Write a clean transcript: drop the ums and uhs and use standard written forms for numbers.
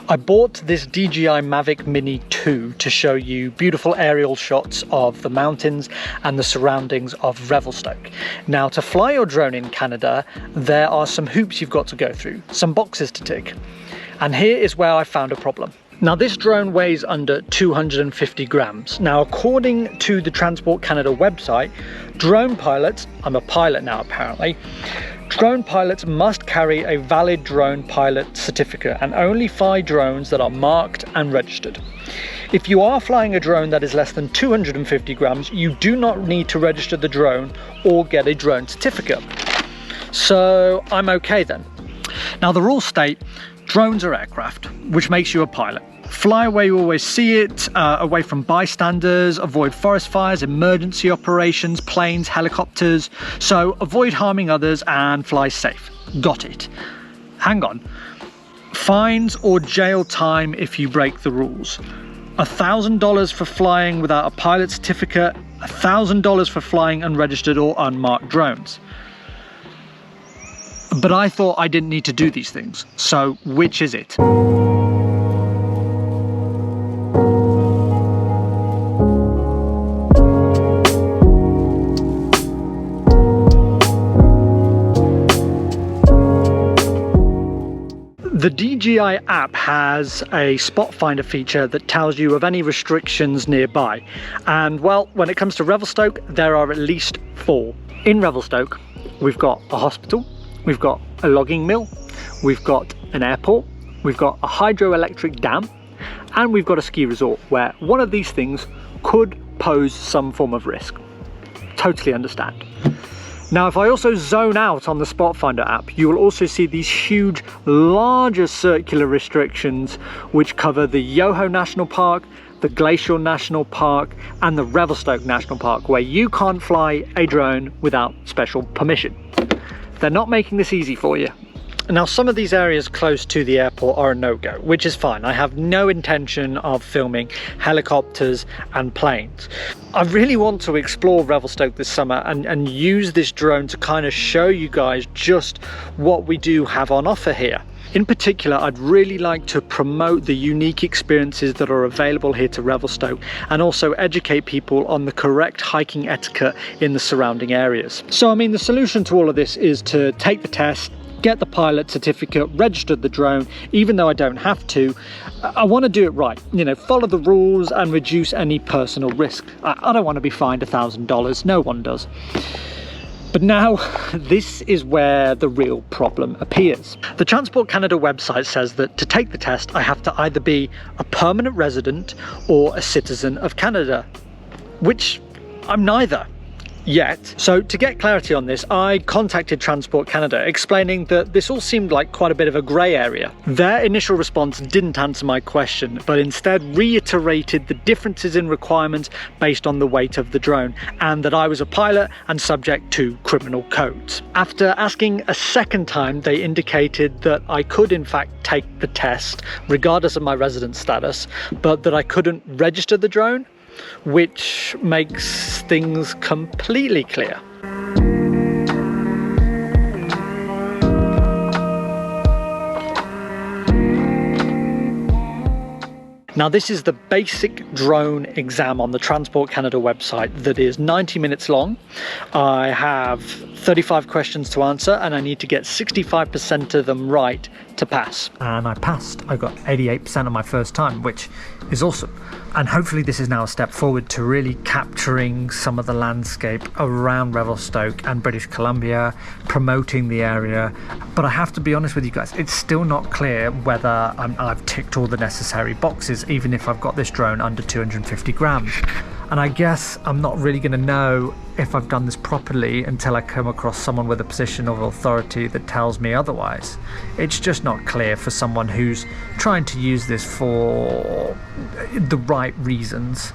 I bought this DJI Mavic Mini 2 to show you beautiful aerial shots of the mountains and the surroundings of Revelstoke. Now, to fly your drone in Canada, there are some hoops you've got to go through, some boxes to tick. And here is where I found a problem. Now, this drone weighs under 250 grams. Now, according to the Transport Canada website, drone pilots, I'm a pilot now apparently, drone pilots must carry a valid drone pilot certificate and only fly drones that are marked and registered. If you are flying a drone that is less than 250 grams, you do not need to register the drone or get a drone certificate. So I'm okay then. Now, the rules state drones are aircraft, which makes you a pilot. Fly where you always see it, away from bystanders, avoid forest fires, emergency operations, planes, helicopters. So avoid harming others and fly safe. Got it. Hang on. Fines or jail time if you break the rules. $1,000 for flying without a pilot certificate, $1,000 for flying unregistered or unmarked drones. But I thought I didn't need to do these things. So which is it? The DJI app has a spot finder feature that tells you of any restrictions nearby. And well, when it comes to Revelstoke, there are at least 4. In Revelstoke, we've got a hospital, we've got a logging mill, we've got an airport, we've got a hydroelectric dam, and we've got a ski resort where one of these things could pose some form of risk. Totally understand. Now, if I also zone out on the Spot Finder app, you will also see these huge, larger circular restrictions which cover the Yoho National Park, the Glacial National Park, and the Revelstoke National Park, where you can't fly a drone without special permission. They're not making this easy for you. Now, some of these areas close to the airport are a no-go, which is fine. I have no intention of filming helicopters and planes. I really want to explore Revelstoke this summer and use this drone to kind of show you guys just what we do have on offer here. In particular, I'd really like to promote the unique experiences that are available here to Revelstoke and also educate people on the correct hiking etiquette in the surrounding areas. So, I mean, the solution to all of this is to take the test, get the pilot certificate, register the drone, even though I don't have to. I want to do it right, follow the rules and reduce any personal risk. I don't want to be fined $1,000, no one does. But now, this is where the real problem appears. The Transport Canada website says that to take the test, I have to either be a permanent resident or a citizen of Canada, which I'm neither yet. So to get clarity on this, I contacted Transport Canada, explaining that this all seemed like quite a bit of a grey area. Their initial response didn't answer my question, but instead reiterated the differences in requirements based on the weight of the drone, and that I was a pilot and subject to criminal codes. After asking a second time, they indicated that I could in fact take the test, regardless of my resident status, but that I couldn't register the drone, which makes things completely clear. Now, this is the basic drone exam on the Transport Canada website that is 90 minutes long. I have 35 questions to answer and I need to get 65% of them right to pass. And I passed. I got 88% on my first time, which is awesome. And hopefully this is now a step forward to really capturing some of the landscape around Revelstoke and British Columbia, promoting the area. But I have to be honest with you guys, it's still not clear whether I've ticked all the necessary boxes, even if I've got this drone under 250 grams. And I guess I'm not really going to know if I've done this properly until I come across someone with a position of authority that tells me otherwise. It's just not clear for someone who's trying to use this for the right reasons.